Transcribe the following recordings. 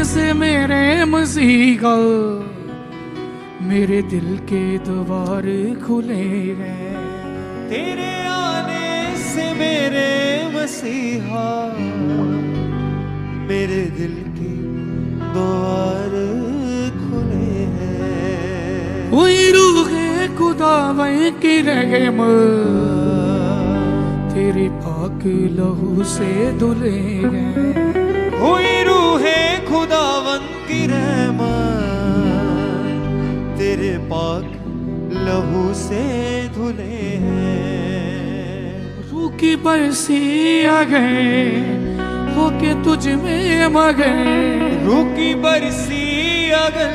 से मेरे मसीहा मेरे दिल के द्वार खुले हैं। तेरे आने से मेरे मसीहा मेरे दिल के द्वार खुले हैं। हुई रूहे खुदावं की रहमत तेरे पाक लहू से धुले हैं। हुई रूहे खुदावन की रहमत तेरे पाक लहू से धुले हैं। रूह की बरसी आ गए होके तुझ में मगन। रूह की बरसी अगर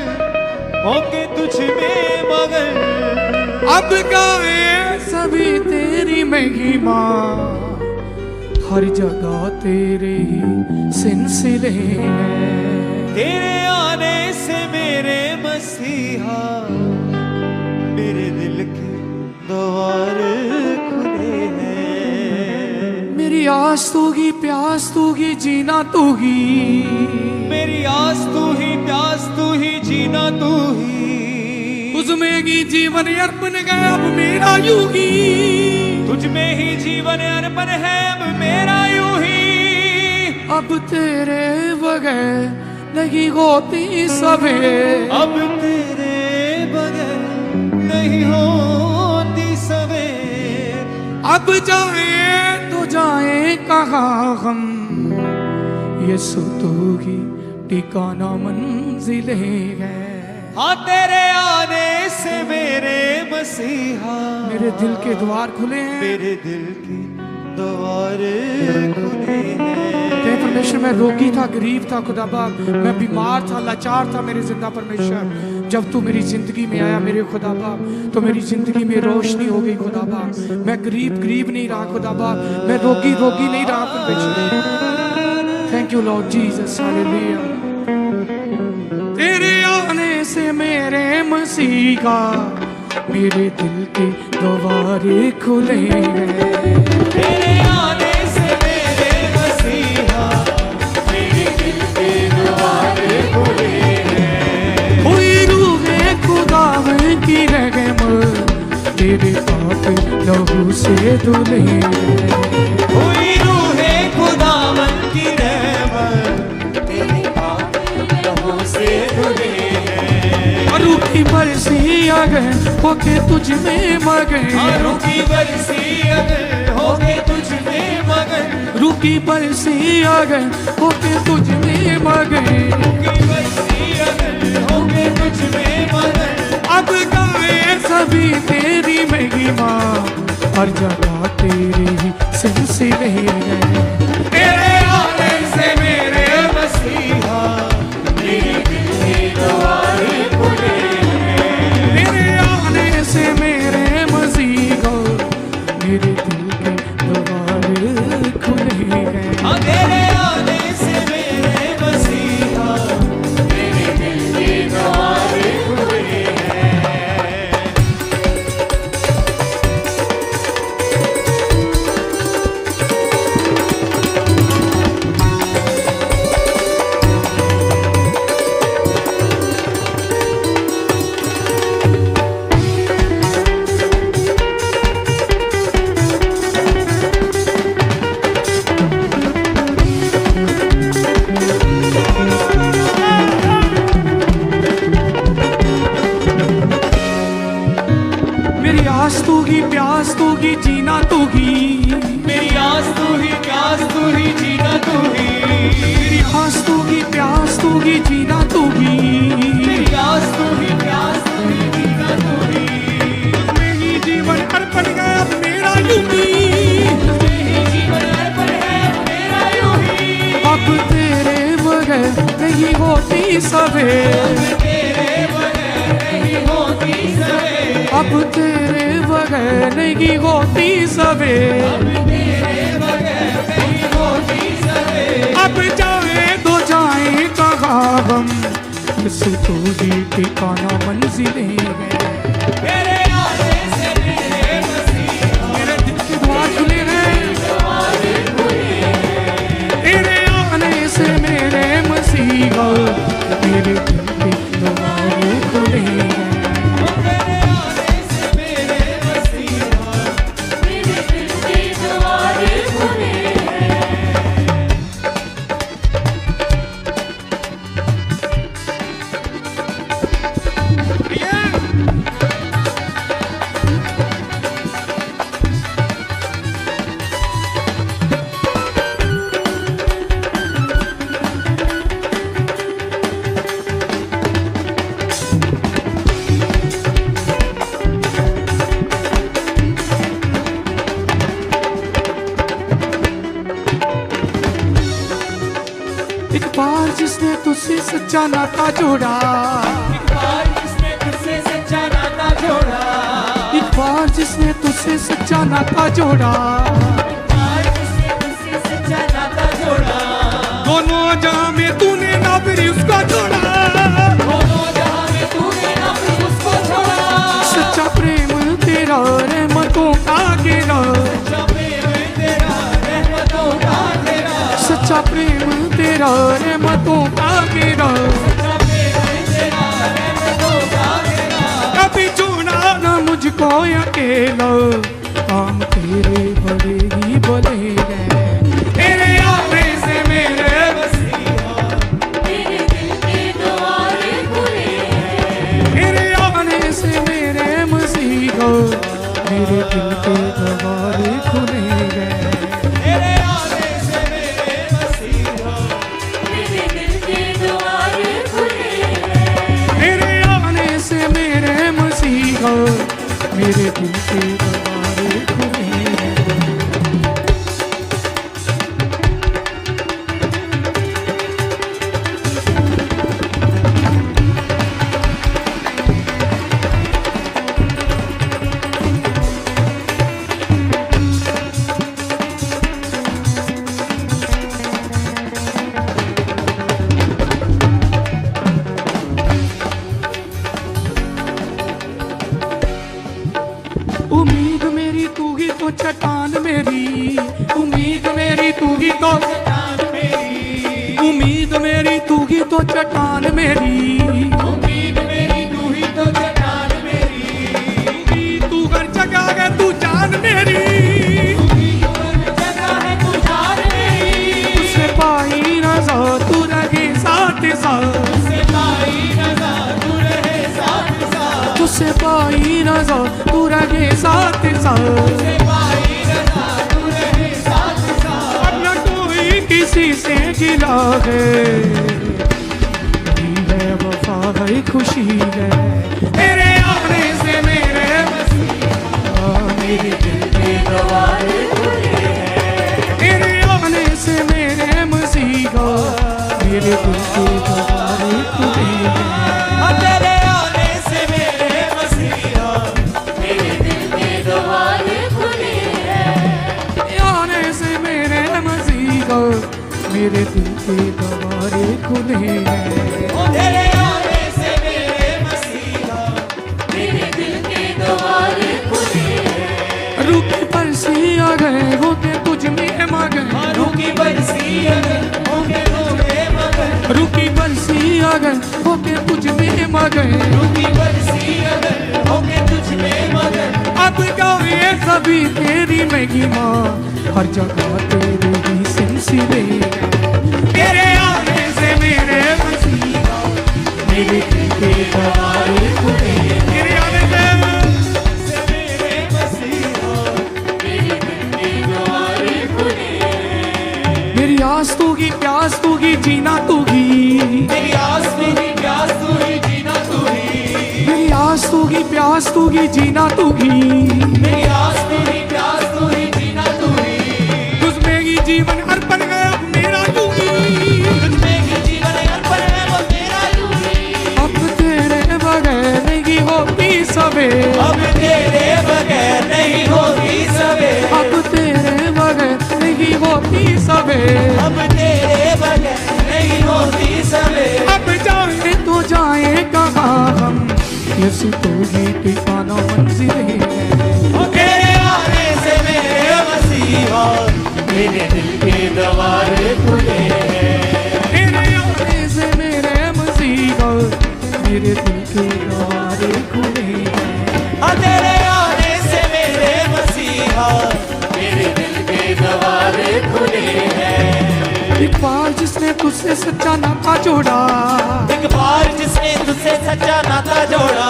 होके तुझ में मगन। अब गाए सभी तेरी महिमा हर जगह तेरे ही सिलसिले हैं। तेरे आने से मेरे मसीहा मेरे दिल के द्वार खुले हैं। मेरी आस तू ही प्यास तू ही जीना तू ही। मेरी आस तू ही प्यास तू ही जीना तू ही। तुझमें ही जीवन अर्पण है अब मेरा यूं ही। तुझ में ही जीवन अर्पण है अब मेरा यूं ही। अब तेरे बगैर नहीं होती सवेर। अब तेरे बगैर नहीं होती सवेर। अब जाए तो जाए कहाँ हम यीशु तू ही ठिकाना मंजिलें है। हाँ तेरे आने से मेरे मसीहा मेरे दिल के द्वार खुले हैं। मेरे दिल के द्वार खुले हैं। हे परमेश्वर मैं रोगी था गरीब था खुदा बाप। मैं बीमार था लाचार था मेरे जिंदा परमेश्वर। जब तू मेरी जिंदगी में आया मेरे खुदा बाप तो मेरी जिंदगी में रोशनी हो गई खुदा बाप। मैं गरीब नहीं रहा खुदा बाप। मैं रोगी नहीं रहा परमेश्वर। Thank you Lord Jesus hallelujah. तेरे आने से मेरे मसीहा मेरे दिल के द्वार खुले हैं। तेरे आने से मेरे मसीहा मेरे दिल के द्वार खुले हैं। हुई रूहे खुदावं की रहमत तेरे पाक लहू से धुले हैं। हुई रूहे खुदावन की रहमत तेरे पाक लहू से धुले हैं। रूह की बरसी आ गए होके तुझ में मगन। रूह की बरसी अगर होके तुझ में मगन। रूह की बरसी आ गए होके तुझ में मगन। रूह की बरसी अगर होके तुझ में मगन। अब गाए सभी तेरी महिमा हर जगह तेरी ही सिलसिले हैं। तेरे आने से मेरे मसीहा मेरे दिल के द्वार खुले हैं। तेरे आने से मेरे मसीहा मेरे दिल के द्वार खुले हैं। हाँ तेरे आने से मेरे मसीहा मेरे दिल के द्वार खुले हैं। मेरी आस तू ही प्यास तू ही जीना तू ही। मेरी आस तू ही प्यास तू ही जीना तू ही। मेरी आस तू ही प्यास तू ही जीना तू ही। मेरी आस तू ही प्यास तू ही जीना तू ही। मैं ही जीवन अर्पण है अब मेरा यूं ही। मेरी जीवन अर्पण है मेरा यूं ही। अब तेरे बगैर नहीं होती सवेर। तेरे बगैर नहीं होती सवेर। अब तेरे बगैर नहीं होती सवेर। तेरे बगैर नहीं होती सवेर। अब जाए तो जाए कहाँ हम यीशु तू ही ठिकाना मंजिलें हैं। तेरे आने से मेरे मसीहा मेरे दिल के द्वार खुले हैं। द्वार खुले हैं। तेरे आने से मेरे मसीहा मेरे दिल के दरवाजे खुले हैं। तेरे आने से मेरे मसीहा मेरे दिल के दरवाजे खुले हैं। एक बार जिसने तुझसे सच्चा नाता जोड़ा, एक बार जिसने तुझसे सच्चा नाता जोड़ा, एक बार जिसने तुझसे सच्चा नाता जोड़ा, एक बार जिसने तुझसे सच्चा नाता जोड़ा, दोनों जहां में तूने ना फिर उसको छोड़ा। दोनों जहां में तूने ना फिर उसको छोड़ा। सच्चा प्रेम तेरा रहमतों का घेरा, सच्चा प्रेम तेरा रहमतों का घेरा, सच्चा प्रेम तेरा रहमतों का घेरा। सच्चा प्रेम तेरा रहमतों का घेरा। कभी छोड़ा ना मुझको अकेला, काम तेरे बड़े ही भले हैं। तेरे आने से मेरे मसीहा मेरे दिल के दरवाजे खुले हैं। तेरे आने से मेरे मसीहा मेरे दिल के दरवाजे खुले गए। तेरे आने से मेरे मसीहा मेरे दिल के दरवाजे खुले हैं। तेरे आने से मेरे मसीहा मेरे दिल के दरवाजे खुले गए। उम्मीद मेरी तू ही तो चट्टान मेरी, उम्मीद मेरी तू ही तो चट्टान मेरी, उम्मीद मेरी तू ही तो चट्टान मेरी। उम्मीद मेरी तू ही तो चट्टान मेरी, तू हर जगह है तू जान मेरी। जगह है तू जान मेरी, तुझसे पाई रजा तू रहे साथ साथ, तुझसे पाई रज़ा तू रहे साथ साथ, तुझसे पाई रजा तू रहे साथ साथ। तुझसे पाई रज़ा तू रहे साथ साथ। अब न कोई किसी से गिला है, ये है वफा है खुशी है। तेरे आने से मेरे मसीहा मेरे दिल के दरवाजे खुले हैं। तेरे आने से मेरे मसीहा मेरे दिल के दरवाजे खुले हैं। तेरे आने से मेरे मसीहा मेरे दिल के दरवाजे खुले हैं। आने से मेरे मसीहा मेरे दिल के दरवाजे खुले हैं। तेरे आने से मेरे मसीहा मेरे दिल के दरवाजे खुले हैं। रुके परसी आ गए होके तुझ में मगन, रूकी बरसी अगर होंगे तुम्हें मगर, रुकी बरसी आ गए होके तुझ में मगन। रूकी बरसी अगर होंगे तुझ में मगर, अब गावे सभी तेरी महिमा, हर जगह तेरे ही सिलसिले हैं। तेरे आने से मेरे मसीहा मेरे दिल के दरवाजे खुले हैं। तेरे आने से मेरे मसीहा मेरे दिल के दरवाजे खुले हैं। मेरी आस तू ही प्यास तू ही जीना तू ही, मेरी आस तू ही प्यास तू ही जीना तू ही, मेरी आस तू ही प्यास तू ही जीना तू ही। मेरी आस तू ही प्यास तू ही जीना तू ही, तुझमें ही जीवन अर्पण है अब मेरा तू ही। तुझमें ही जीवन अर्पण है वो तेरा तू ही। अब तेरे बगैर नहीं होती सवेर, अब तेरे बगैर नहीं होती सवेर, अब तेरे बगैर नहीं होती सवेर। अब तेरे बगैर नहीं होती सवेर। अब जाए तो जाए कहाँ हम, यीशु तो ही ठिकाना मंजिल है। तेरे आने से मेरे मसीहा मेरे दिल के दरवाजे खुले हैं। तेरे आने से मेरे मसीहा मेरे दिल के द्वार खुले हैं। हाँ तेरे आने से मेरे मसीहा मेरे दिल के द्वार खुले हैं। एक बार जिसने तुझसे सच्चा नाता जोड़ा, एक बार जिसने तुझसे सच्चा नाता जोड़ा,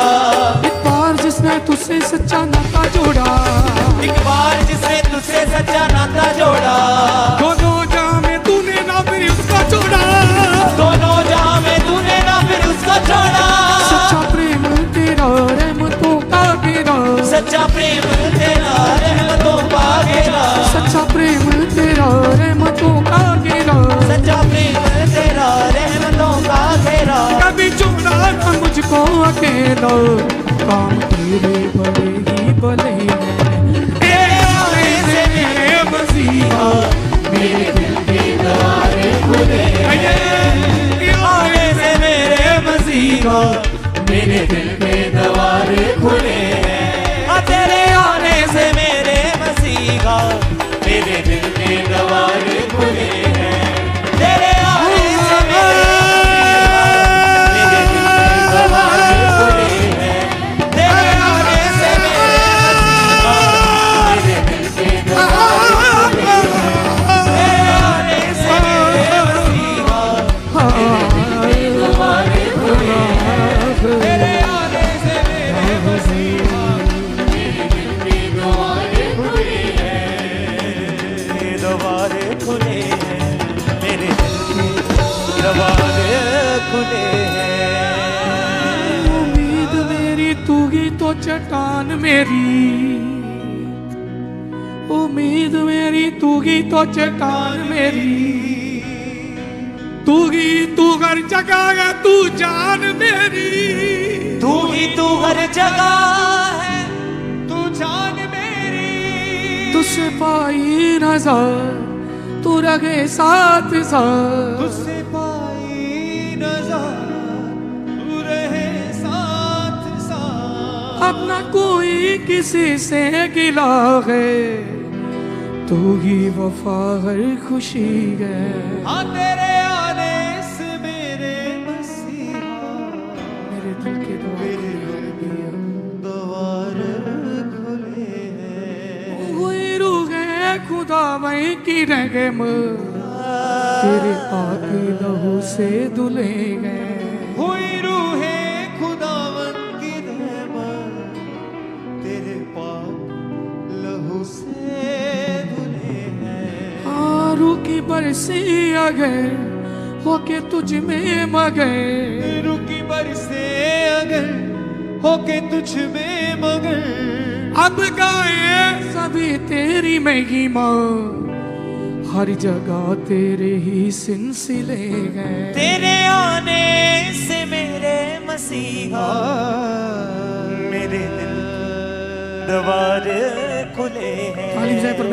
एक बार जिसने तुझसे सच्चा नाता जोड़ा, एक बार जिसने तुझसे सच्चा नाता जोड़ा, दोनों जहां में तूने ना फिर उसका छोड़ा, दोनों जहां में तूने ना फिर उसको छोड़ा। सच्चा प्रेम तेरा रहमतों का घेरा, सच्चा प्रेम तेरा रहमतों का घेरा, सच्चा प्रेम तेरा रहमतों का घेरा, सच्चा प्रेम तेरा रहमतों का घेरा। कभी छोड़ा ना मुझको अकेला, काम तेरे भले ही भले हैं। तेरे आने से मेरे मसीहा मेरे दिल के द्वार खुले हैं। आने से मेरे मसीहा मेरे दिल के द्वार खुले हैं। हाँ तेरे आने से मेरे मसीहा मेरे दिल के द्वार खुले हैं। तेरे आने से मेरे मेरे दिल के द्वार खुले हैं। तेरे आने से मेरे दिल के द्वार खुले हैं। तेरे आने से मेरे मसीहा द्वार खुले हैं। तेरे आने से मेरे मसीहा मेरे दिल के द्वार खुले हैं। द्वार खुले हैं। मेरे दिल के द्वार खुले हैं। उम्मीद मेरी तू ही तो चट्टान मेरी, उम्मीद मेरी तू ही तो चट्टान मेरी, तू ही तू हर जगह है तू जान मेरी, तू ही तू हर जगह है तू जान मेरी। तुझसे पाई नजर तू रगे साथ साथ, तुझसे पाई नजर तू रहे साथ साथ। अब ना कोई किसी से गिला है, तू ही वफा हर खुशी है। हाँ तेरे आने से मेरे मसीहा मेरे दिल के द्वार खुले हैं। हुई रूह है खुदा वही की रहम, तेरे आके लहू से धुले गए। हुई रूहे खुदावन की रहमत तेरे पाक लहू से धुले हैं। आरू की बरसी अगर होके तुझ में मगर, रुकी बरसे अगर होके तुझ में मगर, अब गाए सभी तेरी महिमा, हर जगह तेरे ही सिलसिले हैं। तेरे आने से मेरे मसीहा मेरे दिल द्वार खुले हैं। तालीम ज़े पर